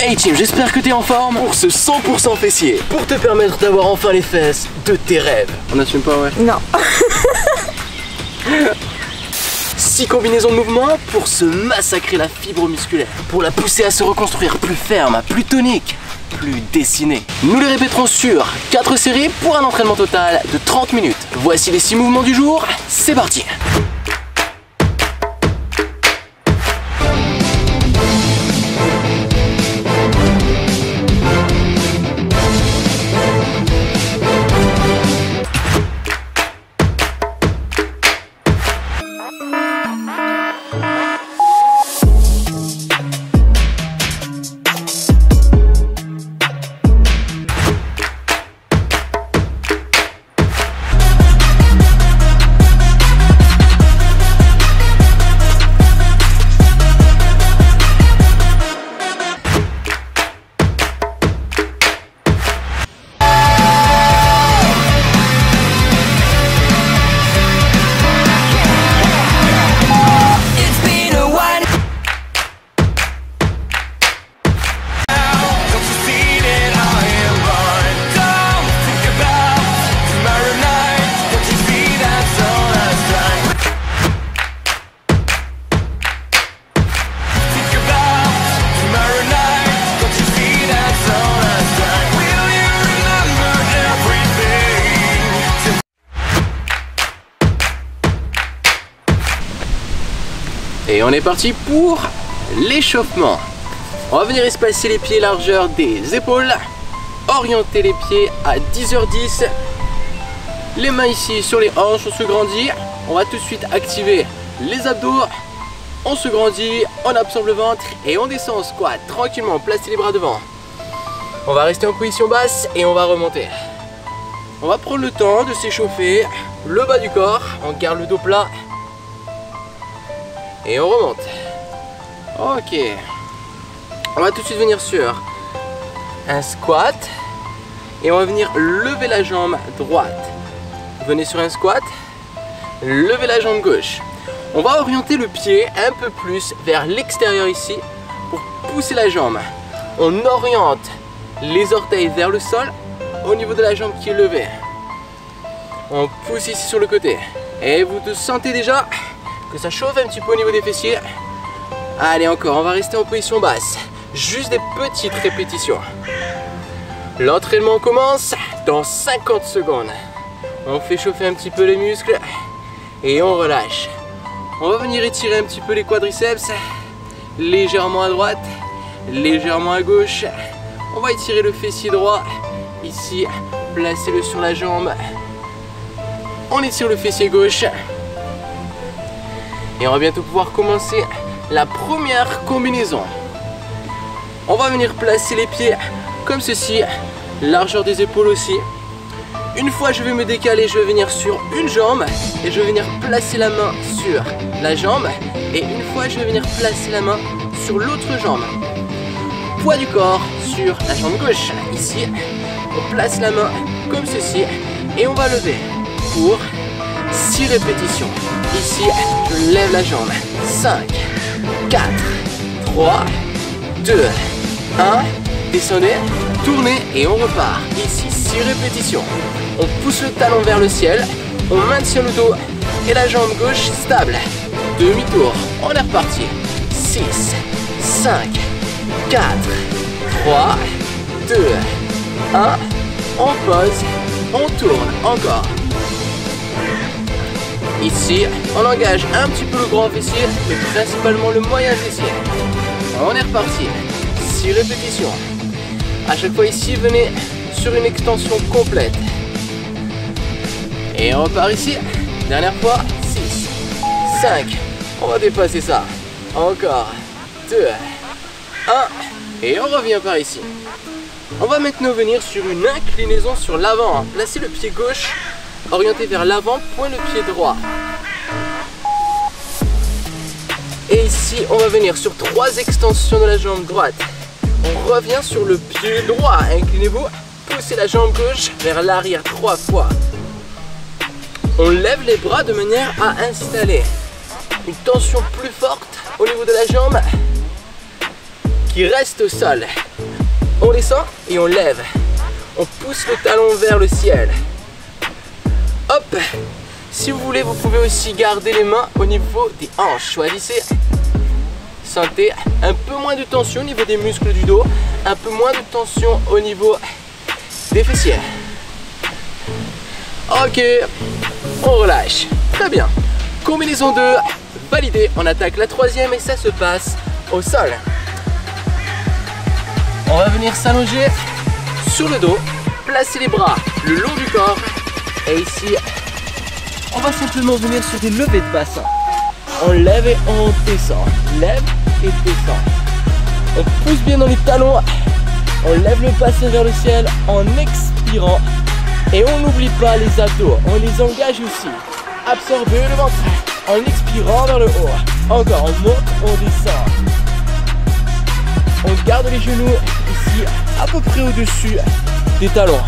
Hey team, j'espère que t'es en forme pour ce 100% fessier, pour te permettre d'avoir enfin les fesses de tes rêves. On n'assume pas, ouais? Non. 6 combinaisons de mouvements pour se massacrer la fibre musculaire, pour la pousser à se reconstruire plus ferme, plus tonique, plus dessinée. Nous les répéterons sur 4 séries pour un entraînement total de 30 minutes. Voici les 6 mouvements du jour, c'est parti! Et on est parti pour l'échauffement. On va venir espacer les pieds largeur des épaules, orienter les pieds à 10h10, les mains ici sur les hanches, on se grandit. On va tout de suite activer les abdos, on se grandit, on absorbe le ventre et on descend en squat tranquillement, placez les bras devant. On va rester en position basse et on va remonter. On va prendre le temps de s'échauffer le bas du corps, on garde le dos plat. Et on remonte. Ok. On va tout de suite venir sur un squat. Et on va venir lever la jambe droite. Venez sur un squat. Levez la jambe gauche. On va orienter le pied un peu plus vers l'extérieur ici pour pousser la jambe. On oriente les orteils vers le sol au niveau de la jambe qui est levée. On pousse ici sur le côté. Et vous te sentez déjà que ça chauffe un petit peu au niveau des fessiers. Allez, encore, on va rester en position basse. Juste des petites répétitions. L'entraînement commence dans 50 secondes. On fait chauffer un petit peu les muscles et on relâche. On va venir étirer un petit peu les quadriceps, légèrement à droite, légèrement à gauche. On va étirer le fessier droit. Ici, placez-le sur la jambe. On étire le fessier gauche. Et on va bientôt pouvoir commencer la première combinaison. On va venir placer les pieds comme ceci, largeur des épaules aussi. Une fois je vais me décaler, je vais venir sur une jambe et je vais venir placer la main sur la jambe. Et une fois je vais venir placer la main sur l'autre jambe. Poids du corps sur la jambe gauche. Ici, on place la main comme ceci et on va lever pour 6 répétitions. Ici, je lève la jambe. 5, 4, 3, 2, 1. Descendez, tournez et on repart. Ici, 6 répétitions. On pousse le talon vers le ciel. On maintient le dos et la jambe gauche stable. Demi-tour. On est reparti. 6, 5, 4, 3, 2, 1. On pose. On tourne. Encore. Ici, on engage un petit peu le grand fessier, mais principalement le moyen fessier. On est reparti. 6 répétitions. À chaque fois ici, venez sur une extension complète. Et on repart ici. Dernière fois. 6, 5. On va dépasser ça. Encore. 2, 1. Et on revient par ici. On va maintenant venir sur une inclinaison sur l'avant. Placez le pied gauche orienté vers l'avant, point le pied droit. Et ici, on va venir sur 3 extensions de la jambe droite. On revient sur le pied droit. Inclinez-vous, poussez la jambe gauche vers l'arrière 3 fois. On lève les bras de manière à installer une tension plus forte au niveau de la jambe qui reste au sol. On descend et on lève. On pousse le talon vers le ciel. Hop. Si vous voulez, vous pouvez aussi garder les mains au niveau des hanches. Choisissez. Sentez un peu moins de tension au niveau des muscles du dos, un peu moins de tension au niveau des fessiers. Ok, on relâche. Très bien. Combinaison 2, validé. On attaque la troisième et ça se passe au sol. On va venir s'allonger sur le dos, placer les bras le long du corps et ici, on va simplement venir sur des levées de bassin. On lève et on descend. Lève et descend. On pousse bien dans les talons. On lève le bassin vers le ciel en expirant. Et on n'oublie pas les abdos. On les engage aussi. Absorber le ventre en expirant vers le haut. Encore, on monte, on descend. On garde les genoux ici à peu près au-dessus des talons.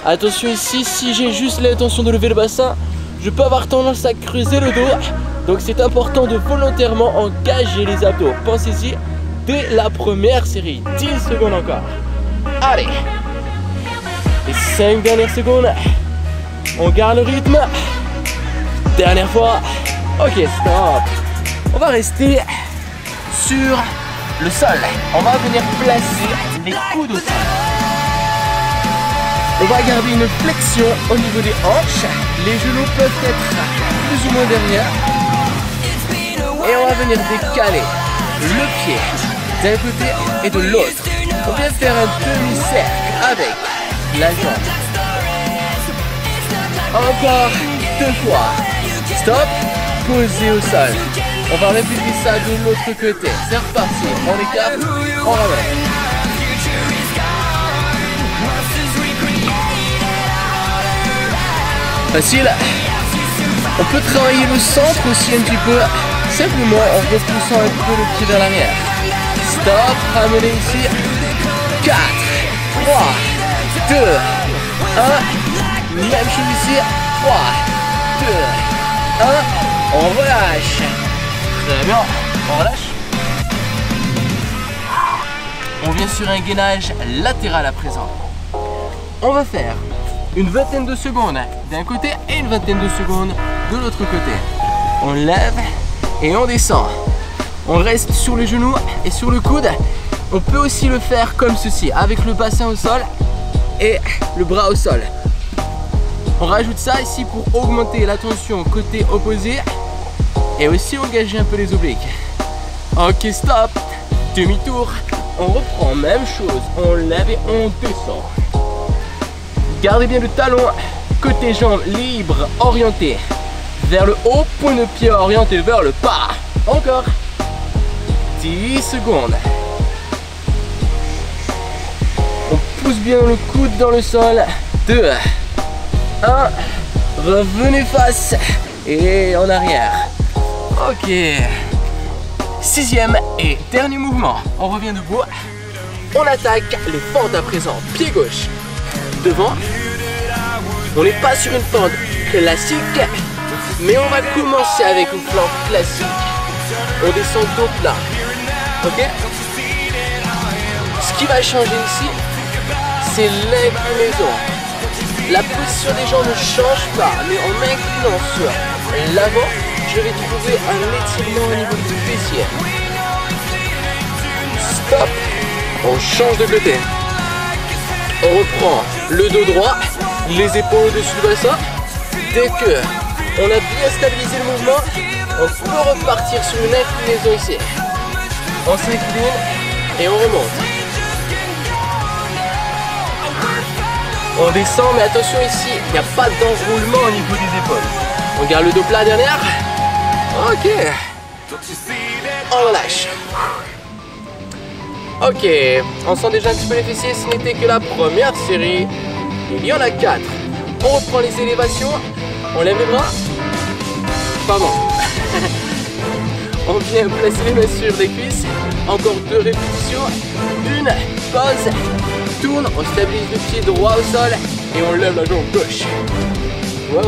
Attention ici, si j'ai juste l'intention de lever le bassin, je peux avoir tendance à creuser le dos. Donc c'est important de volontairement engager les abdos. Pensez-y dès la première série. 10 secondes encore. Allez. Les 5 dernières secondes. On garde le rythme. Dernière fois. Ok, stop. On va rester sur le sol. On va venir placer les coudes au sol. On va garder une flexion au niveau des hanches. Les genoux peuvent être plus ou moins derrière. Et on va venir décaler le pied d'un côté et de l'autre. On vient faire un demi-cercle avec la jambe. Encore 2 fois. Stop. Posé au sol. On va répéter ça de l'autre côté. C'est reparti. On écarte, on ramène. Facile. On peut travailler le centre aussi un petit peu, simplement en repoussant un peu le pied vers l'arrière. Stop, ramenez ici. 4, 3, 2, 1. Même chose ici. 3, 2, 1. On relâche. Très bien, on relâche. On vient sur un gainage latéral à présent. On va faire une vingtaine de secondes d'un côté et une vingtaine de secondes de l'autre côté. On lève et on descend. On reste sur les genoux et sur le coude. On peut aussi le faire comme ceci, avec le bassin au sol et le bras au sol. On rajoute ça ici pour augmenter la tension côté opposé et aussi engager un peu les obliques. Ok, stop. Demi-tour. On reprend, même chose. On lève et on descend. Gardez bien le talon, côté jambes libre, orienté vers le haut, point de pied orienté vers le bas. Encore 10 secondes. On pousse bien le coude dans le sol. 2, 1, revenez face et en arrière. Ok. 6e et dernier mouvement. On revient debout. On attaque les fentes à présent. Pied gauche. Devant, on n'est pas sur une fente classique, mais on va commencer avec une fente classique. On descend dos plat, ok? Ce qui va changer ici, c'est l'inclinaison. La position des jambes ne change pas, mais en m'inclinant sur l'avant, je vais trouver un étirement au niveau du fessier. Stop, on change de côté. On reprend le dos droit, les épaules au-dessus du bassin. Dès que on a bien stabilisé le mouvement, on peut repartir sur une inclinaison ici. On s'incline et on remonte. On descend, mais attention ici, il n'y a pas d'enroulement au niveau des épaules. On garde le dos plat derrière. Ok. On relâche. Ok, on sent déjà un petit peu les fessiers, ce n'était que la première série. Il y en a 4. On reprend les élévations, on lève les bras. Pardon. On vient placer les mains sur les cuisses. Encore 2 répétitions. Une, pause, tourne, on stabilise le pied droit au sol et on lève la jambe gauche. Ouais.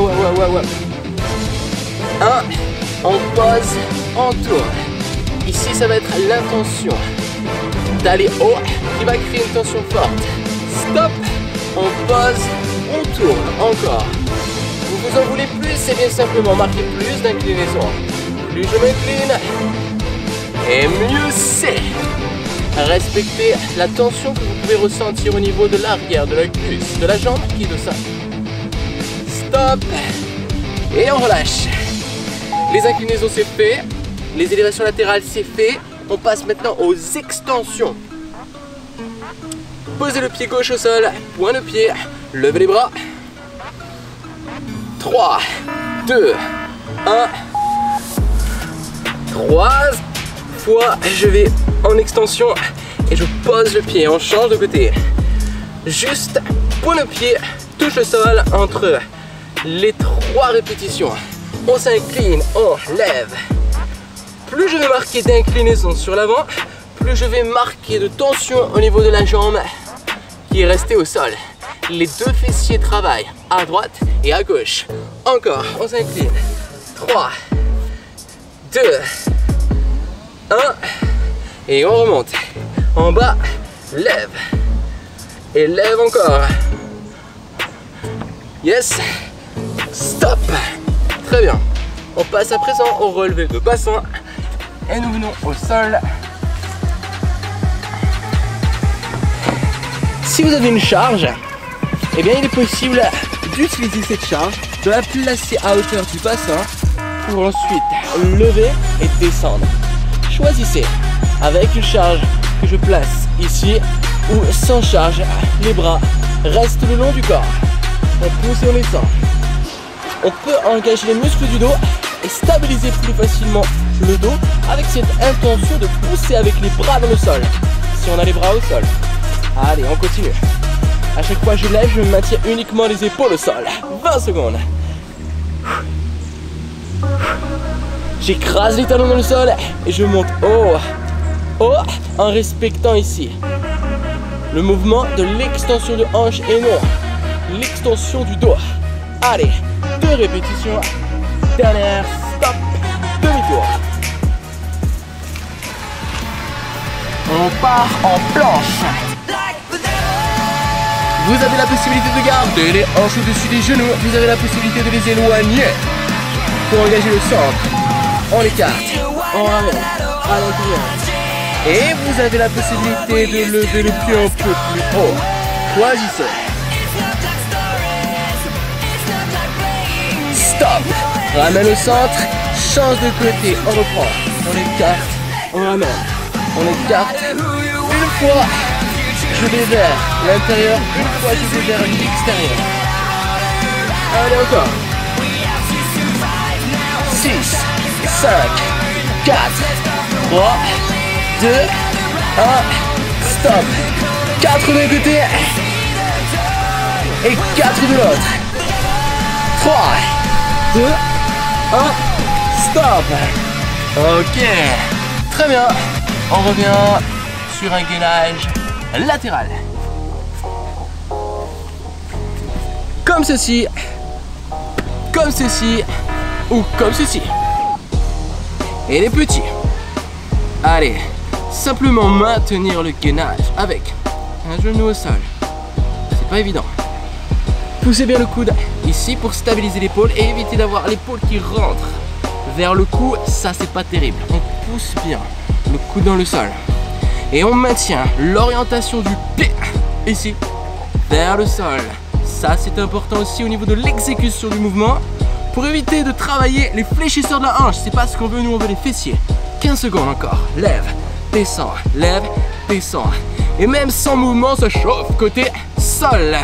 1, on pose, on tourne. Ici, ça va être l'intention. d'aller haut qui va créer une tension forte. Stop, on pose, on tourne, encore. Vous en voulez plus, c'est bien simplement marquer plus d'inclinaison. Plus je m'incline, et mieux c'est. Respectez la tension que vous pouvez ressentir au niveau de l'arrière, de la cuisse, de la jambe qui est de ça. Stop, et on relâche. Les inclinaisons c'est fait, les élévations latérales c'est fait. On passe maintenant aux extensions. Posez le pied gauche au sol, point de pied, levez les bras. 3, 2, 1. 3 fois, je vais en extension et je pose le pied, on change de côté. Juste, point de pied, touche le sol entre les 3 répétitions. On s'incline, on lève. Plus je vais marquer d'inclinaison sur l'avant, plus je vais marquer de tension au niveau de la jambe qui est restée au sol. Les 2 fessiers travaillent à droite et à gauche. Encore, on s'incline. 3, 2, 1. Et on remonte. En bas, lève. Et lève encore. Yes. Stop. Très bien. On passe à présent au relevé de bassin. Et nous venons au sol. Si vous avez une charge, eh bien il est possible d'utiliser cette charge, de la placer à hauteur du bassin pour ensuite lever et descendre. Choisissez avec une charge que je place ici ou sans charge. Les bras restent le long du corps. On pousse et on descend. On peut engager les muscles du dos et stabiliser plus facilement le dos avec cette intention de pousser avec les bras dans le sol. Si on a les bras au sol. Allez, on continue. À chaque fois que je lève, je maintiens uniquement les épaules au sol. 20 secondes. J'écrase les talons dans le sol et je monte haut, haut, en respectant ici le mouvement de l'extension de hanche et non l'extension du dos. Allez, 2 répétitions. Dernière, stop, demi-tour. On part en planche. Vous avez la possibilité de garder les hanches au-dessus des genoux. Vous avez la possibilité de les éloigner pour engager le centre. On écarte, on ramène à l'intérieur. Et vous avez la possibilité de lever le pied un peu plus haut. Choisissez. Stop. Ramène au centre, change de côté, on reprend. On écarte, on ramène. On écarte. Une fois, je vais vers l'intérieur. Une fois, je vais vers l'extérieur. Allez, encore. 6, 5, 4, 3, 2, 1, stop. 4 d'un côté et 4 de l'autre. 3, 2, 1, stop. Ok, très bien. On revient sur un gainage latéral. Comme ceci, ou comme ceci. Et les petits. Allez, simplement maintenir le gainage avec un genou au sol. C'est pas évident. Poussez bien le coude ici pour stabiliser l'épaule et éviter d'avoir l'épaule qui rentre vers le cou. Ça, c'est pas terrible. On pousse bien le coude dans le sol. Et on maintient l'orientation du pied ici vers le sol. Ça, c'est important aussi au niveau de l'exécution du mouvement. Pour éviter de travailler les fléchisseurs de la hanche, c'est pas ce qu'on veut, nous on veut les fessiers. 15 secondes encore, lève, descend, lève, descend. Et même sans mouvement, ça chauffe côté sol.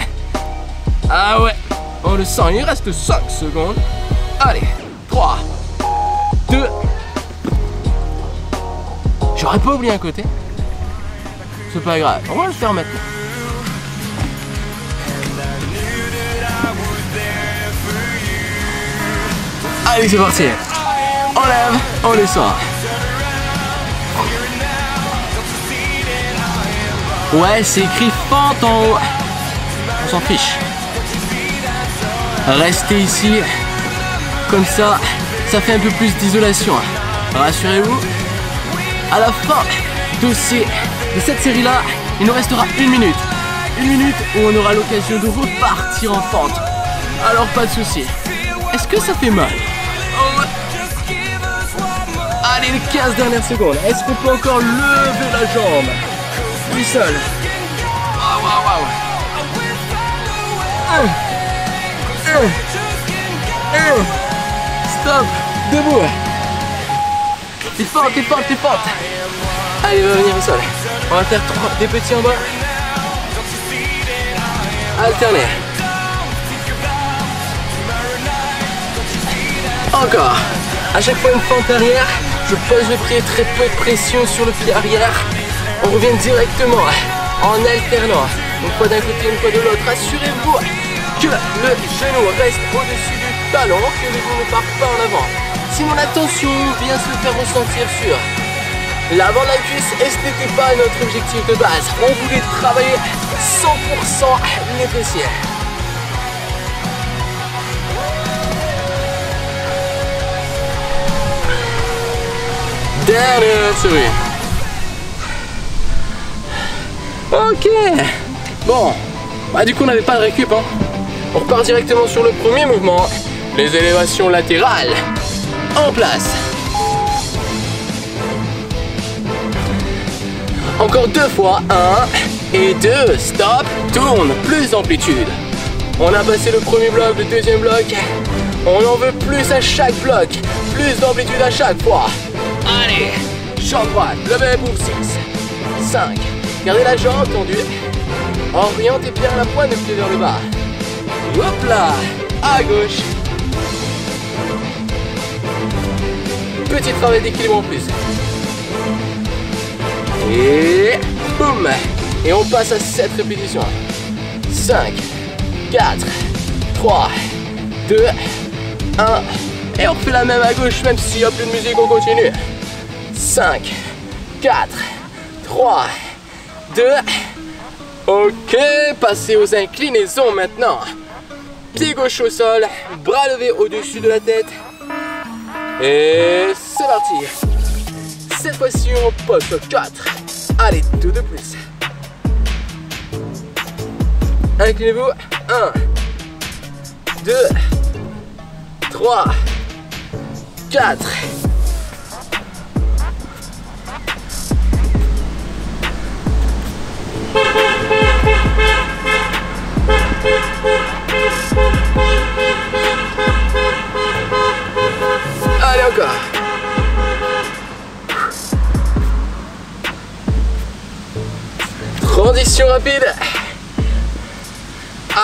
Ah ouais, on le sent, il reste 5 secondes. Allez, 3, 2. J'aurais pas oublié un côté. C'est pas grave, on va le faire maintenant. Allez, c'est parti. On lève, on descend. Ouais, c'est écrit fente en haut. On s'en fiche. Restez ici. Comme ça, ça fait un peu plus d'isolation. Rassurez-vous. À la fin de ces de cette série-là, il nous restera 1 minute. 1 minute où on aura l'occasion de repartir en pente. Alors pas de souci. Est-ce que ça fait mal? Allez, les 15 dernières secondes. Est-ce qu'on peut encore lever la jambe? Lui seul. Waouh, waouh, waouh. Stop. Debout. T'es fort, t'es fort, t'es fort. Allez, va venir au sol. On va faire des petits en bas. Alterner. Encore. À chaque fois une fente arrière, je pose le pied, très peu de pression sur le pied arrière. On revient directement en alternant. Une fois d'un côté, une fois de l'autre. Assurez-vous que le genou reste au-dessus du talon, que le genou ne part pas en avant. Sinon la tension vient se faire ressentir sur l'avant de la cuisse, et ce n'était pas notre objectif de base. On voulait travailler 100% les fessiers. Dernière série. Ok. Bon. Bah du coup on n'avait pas de récup hein. On repart directement sur le premier mouvement. Les élévations latérales. En place. Encore 2 fois. 1 et 2. Stop. Tourne. Plus d'amplitude. On a passé le premier bloc, le deuxième bloc. On en veut plus à chaque bloc. Plus d'amplitude à chaque fois. Allez. Jambe droite. Levez pour 6. 5. Gardez la jambe tendue. Orientez bien la pointe de pied vers le bas. Hop là. À gauche. Petit travail d'équilibre en plus. Et boum. Et on passe à 7 répétitions. 5, 4, 3, 2, 1. Et on refait la même à gauche, même s'il n'y a plus de musique, on continue. 5, 4, 3, 2. Ok, passez aux inclinaisons maintenant. Pied gauche au sol, bras levés au-dessus de la tête. Et c'est parti. Cette fois-ci, on pose sur 4. Allez, 2 de plus. Inclinez-vous. 1, 2, 3, 4. Allez, encore. Transition rapide.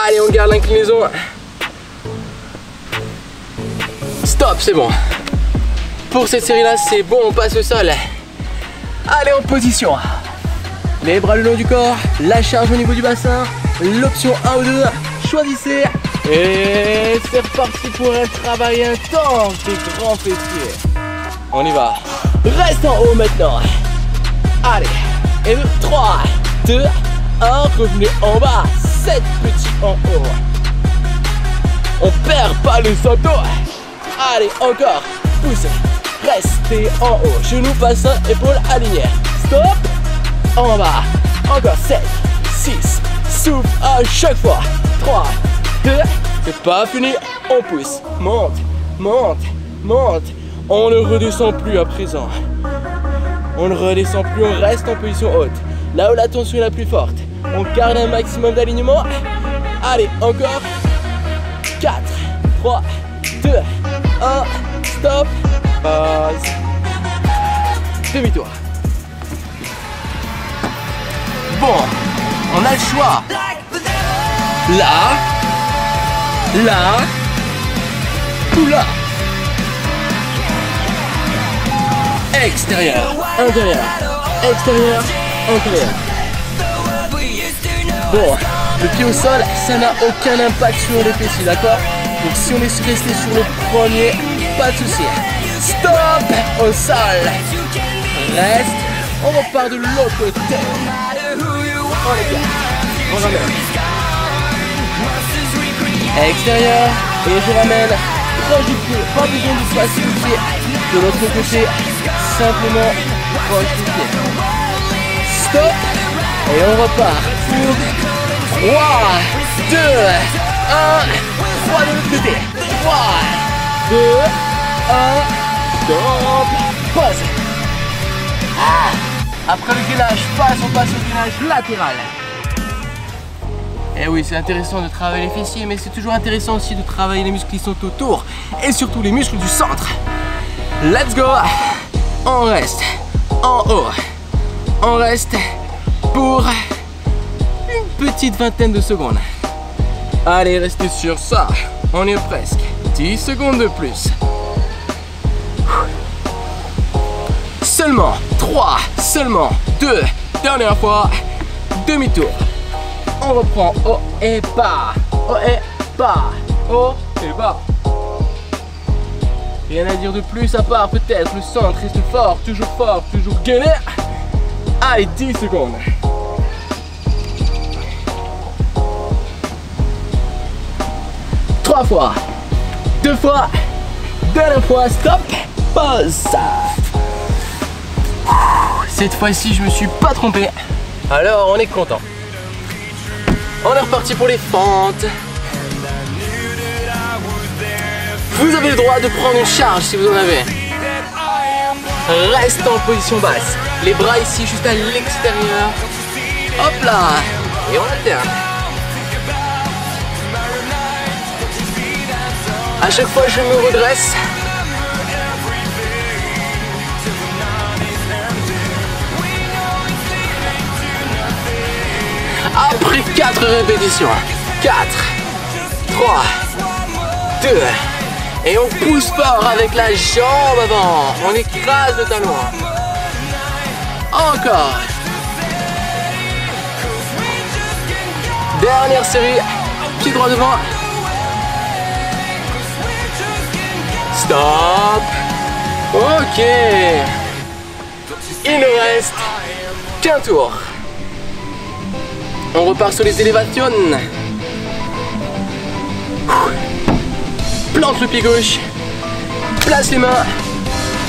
Allez, on garde l'inclinaison. Stop, c'est bon. Pour cette série-là, c'est bon, on passe au sol. Allez, en position. Les bras le long du corps, la charge au niveau du bassin. L'option 1 ou 2, choisissez. Et c'est reparti pour un travail intense des grands fessiers. On y va. Reste en haut maintenant. Allez. Et 3, 2, 1. Revenez en bas. 7 petits en haut. On perd pas le salto. Allez, encore. Poussez. Restez en haut. Genoux, bassin, épaules alignées. Stop. En bas. Encore 7, 6. Souffle à chaque fois. 3, 2. C'est pas fini. On pousse. Monte, monte, monte. On ne redescend plus à présent. On ne redescend plus, on reste en position haute. Là où la tension est la plus forte. On garde un maximum d'alignement. Allez, encore. 4, 3, 2, 1. Stop. Pause. Demi-tour. Bon, on a le choix. Là, là, ou là. Extérieur, intérieur, extérieur, intérieur. Bon, le pied au sol, ça n'a aucun impact sur les fessiers, d'accord? Donc si on est resté sur le premier, pas de souci. Stop au sol. Reste, on repart de l'autre côté. On les garde, on ramène. Extérieur, et je ramène proche du pied, pas besoin de passer le pied de l'autre côté, simplement proche du pied. stop. Et on repart pour 3, 2, 1. 3 de l'autre côté. 3, 2, 1. Stop. Pause. Après le gainage face, on passe au gainage latéral. Et oui, c'est intéressant de travailler les fessiers, mais c'est toujours intéressant aussi de travailler les muscles qui sont autour et surtout les muscles du centre. Let's go. On reste en haut. On reste pour une petite vingtaine de secondes. Allez, restez sur ça. On est presque. 10 secondes de plus. Seulement 3, seulement 2. Dernière fois. Demi-tour. On reprend haut et bas. Haut et bas. Haut et bas. Rien à dire de plus à part peut-être le centre reste fort, toujours gainé. Allez, 10 secondes. Trois fois. 2 fois. Dernière fois, stop. Pause. Cette fois-ci, je me suis pas trompé. Alors, on est content. On est reparti pour les fentes. Vous avez le droit de prendre une charge si vous en avez. Reste en position basse. Les bras ici juste à l'extérieur. Hop là. Et on alterne. À chaque fois je me redresse. Après 4 répétitions. 4, 3, 2. Et on pousse fort avec la jambe avant. On écrase le talon. Encore. Dernière série. Pied droit devant. Stop. Ok. Il nous reste qu'un tour. On repart sur les élévations. Plante le pied gauche, place les mains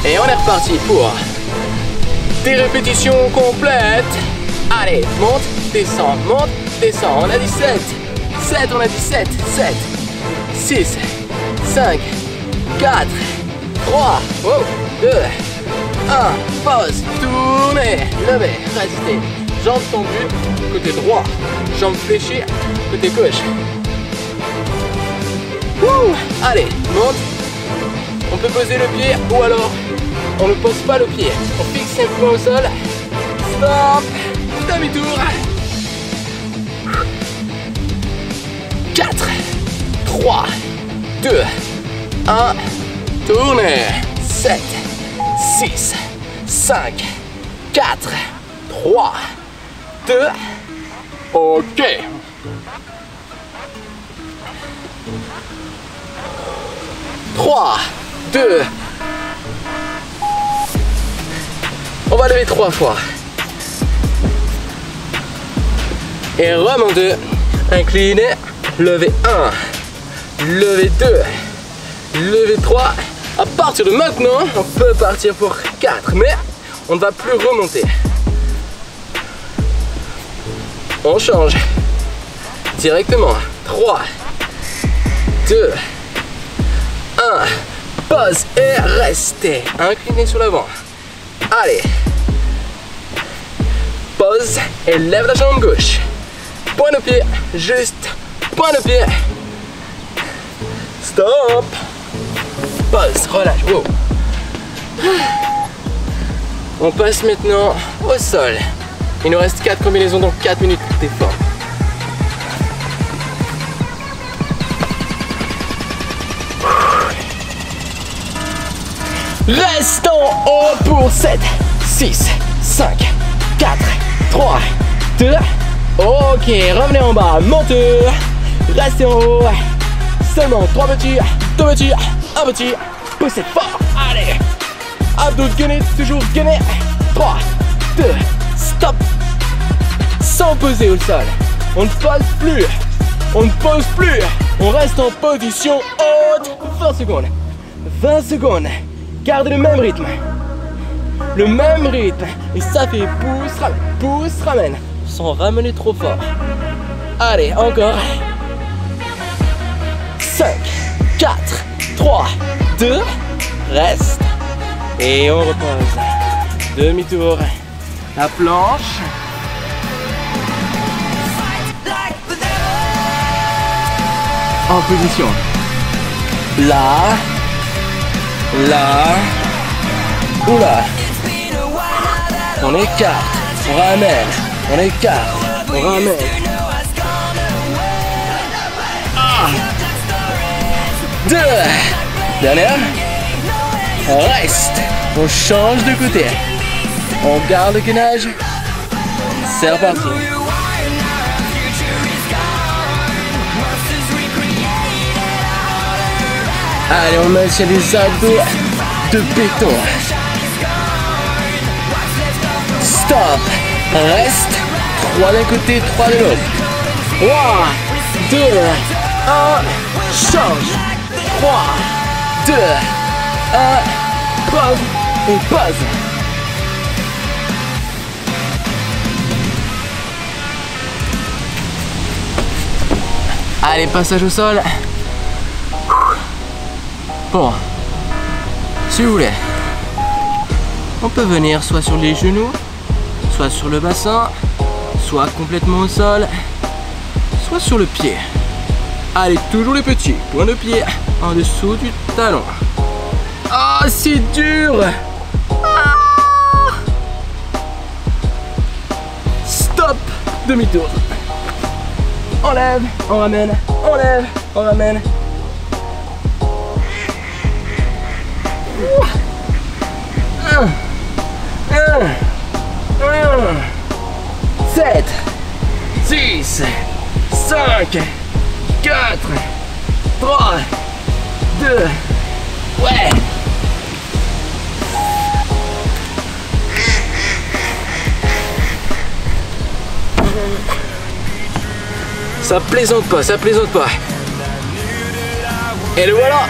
et on est reparti pour des répétitions complètes. Allez, monte, descend, on a dit 7, on a dit 7, 6, 5, 4, 3, 2, 1, pause, tournez, levez, restez, jambes tendues, côté droit, jambes fléchies, côté gauche. Allez, monte. On peut poser le pied ou alors on ne pose pas le pied. On fixe un point au sol. Stop. Demi-tour. 4, 3, 2, 1. Tournez. 7, 6, 5, 4, 3, 2. Ok. Trois, 2. On va lever 3 fois. Et remonter. Incliner. Lever 1. Lever 2. Lever 3. À partir de maintenant, on peut partir pour 4. Mais on ne va plus remonter. On change. Directement. 3, 2. 1, pause et restez. Incliné sur l'avant. Allez. Pause et lève la jambe gauche. Point de pied, juste point de pied. Stop. Pause, relâche. Wow. On passe maintenant au sol. Il nous reste 4 combinaisons, donc 4 minutes d'effort. Reste en haut pour 7, 6, 5, 4, 3, 2. Ok, revenez en bas, montez. Restez en haut. Seulement 3 petits, 2 petits, 1 petit. Poussez fort, allez. Abdos gainés, toujours gainés. 3, 2, stop. Sans poser au sol. On ne pose plus. On ne pose plus. On reste en position haute. 20 secondes. 20 secondes. Gardez le même rythme. le même rythme. Et ça fait pousse, ramène. Sans ramener trop fort. Allez, encore. 5, 4, 3, 2, reste. Et on repose. Demi-tour. La planche. En position. Là. Là. Ou là. On écarte. On ramène. On écarte. On ramène. Deux. Dernière. On reste. On change de côté. On garde le gainage. C'est reparti. Allez, on maintient les abdos de béton. Stop. Reste. 3 d'un côté, 3 de l'autre. 3, 2, 1. Change. 3, 2, 1. Pause. Et pause. Allez, passage au sol. Bon, si vous voulez, on peut venir soit sur les genoux, soit sur le bassin, soit complètement au sol, soit sur le pied. Allez, toujours les petits points de pied en dessous du talon. Ah, c'est dur! Ah. Stop! Demi-tour. On lève, on ramène, on lève, on ramène. 7, 6, 5, 4, 3, 2, ouais. Ça plaisante pas, ça plaisante pas. Et le voilà.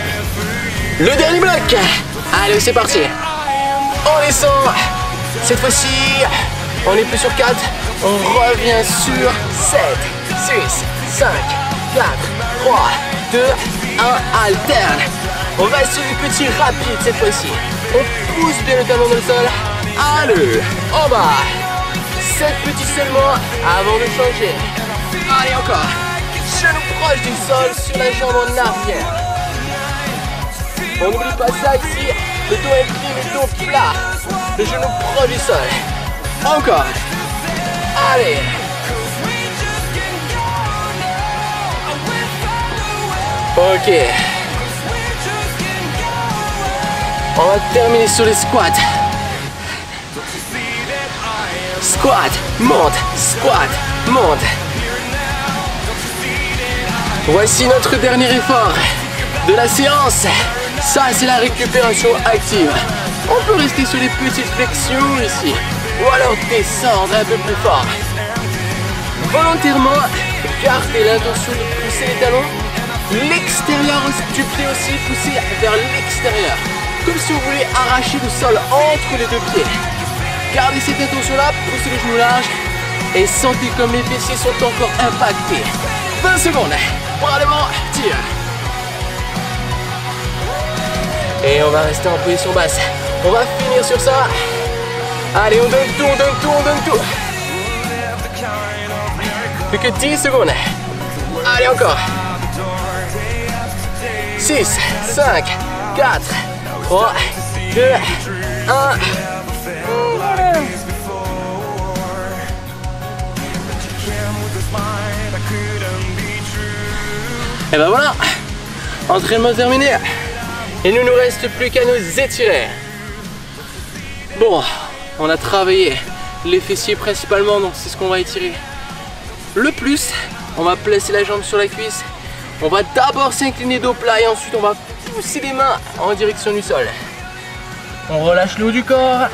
Le dernier bloc. Allez, c'est parti. On descend. Cette fois-ci, on n'est plus sur 4. On revient sur 7, 6, 5, 4, 3, 2, 1. Alterne. On va sur les petits rapides cette fois-ci. On pousse bien le talon dans le sol. Allez, en bas. 7 petits seulement avant de changer. Allez, encore. Genou proche du sol sur la jambe en arrière. On n'oublie pas ça ici. Le dos incliné, le dos plat. Le genou proche du sol. Encore. Allez. Ok. On va terminer sur les squats. Squat, monte, squat, monte. Voici notre dernier effort de la séance. Ça, c'est la récupération active. On peut rester sur les petites flexions ici. Ou alors descendre un peu plus fort. Volontairement, gardez l'intention de pousser les talons. L'extérieur du pied aussi, pousser vers l'extérieur. Comme si vous voulez arracher le sol entre les deux pieds. Gardez cette intention-là, poussez les genoux larges. Et sentez comme les fessiers sont encore impactés. 20 secondes. Bras devant, tire. Et on va rester en position basse. On va finir sur ça. Allez, on donne tout, on donne tout, on donne tout. Plus que 10 secondes. Allez, encore. 6, 5, 4, 3, 2, 1. Et ben voilà, entraînement terminé. Il ne nous reste plus qu'à nous étirer. Bon, on a travaillé les fessiers principalement, donc c'est ce qu'on va étirer le plus. On va placer la jambe sur la cuisse. On va d'abord s'incliner dos plat et ensuite on va pousser les mains en direction du sol. On relâche le haut du corps.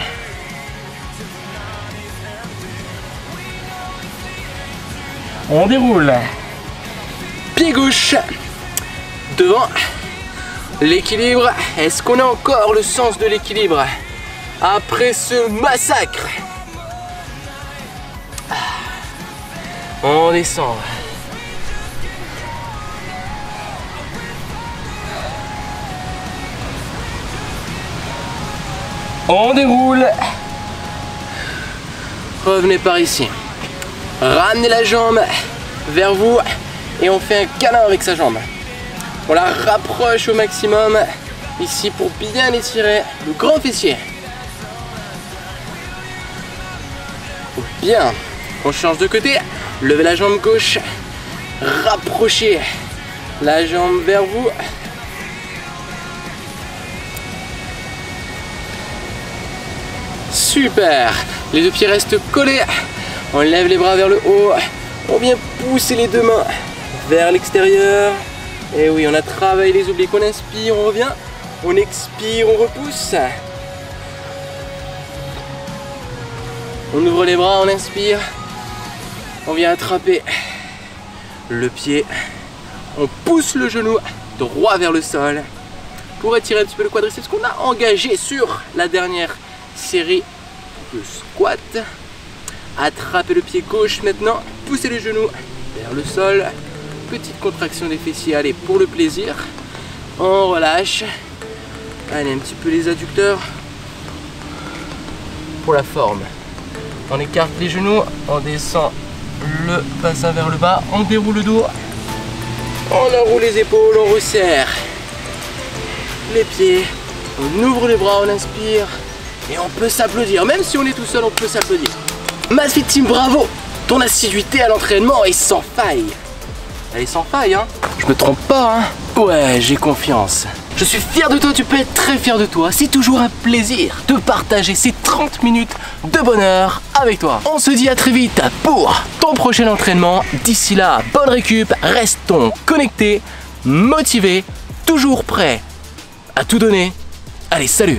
On déroule. Pied gauche devant. L'équilibre. Est-ce qu'on a encore le sens de l'équilibre? Après ce massacre, on descend. On déroule. Revenez par ici. Ramenez la jambe vers vous et on fait un câlin avec sa jambe. On la rapproche au maximum ici pour bien étirer le grand fessier. Bien. On change de côté. Levez la jambe gauche. Rapprochez la jambe vers vous. Super. Les deux pieds restent collés. On lève les bras vers le haut. On vient pousser les deux mains vers l'extérieur. Et oui, on a travaillé les obliques. On inspire, on revient. On expire, on repousse. On ouvre les bras, on inspire. On vient attraper le pied. On pousse le genou droit vers le sol pour étirer un petit peu le quadriceps qu'on a engagé sur la dernière série de squat. Attrapez le pied gauche maintenant. Poussez le genou vers le sol. Petite contraction des fessiers, allez, pour le plaisir. On relâche. Allez, un petit peu les adducteurs. Pour la forme. On écarte les genoux, on descend le bassin vers le bas, on déroule le dos. On enroule les épaules, on resserre les pieds. On ouvre les bras, on inspire. Et on peut s'applaudir. Même si on est tout seul, on peut s'applaudir. Masfit Team, bravo! Ton assiduité à l'entraînement est sans faille. Elle est sans faille, hein? Je me trompe pas, hein? Ouais, j'ai confiance. Je suis fier de toi, tu peux être très fier de toi. C'est toujours un plaisir de partager ces 30 minutes de bonheur avec toi. On se dit à très vite pour ton prochain entraînement. D'ici là, bonne récup, restons connectés, motivés, toujours prêts à tout donner. Allez, salut!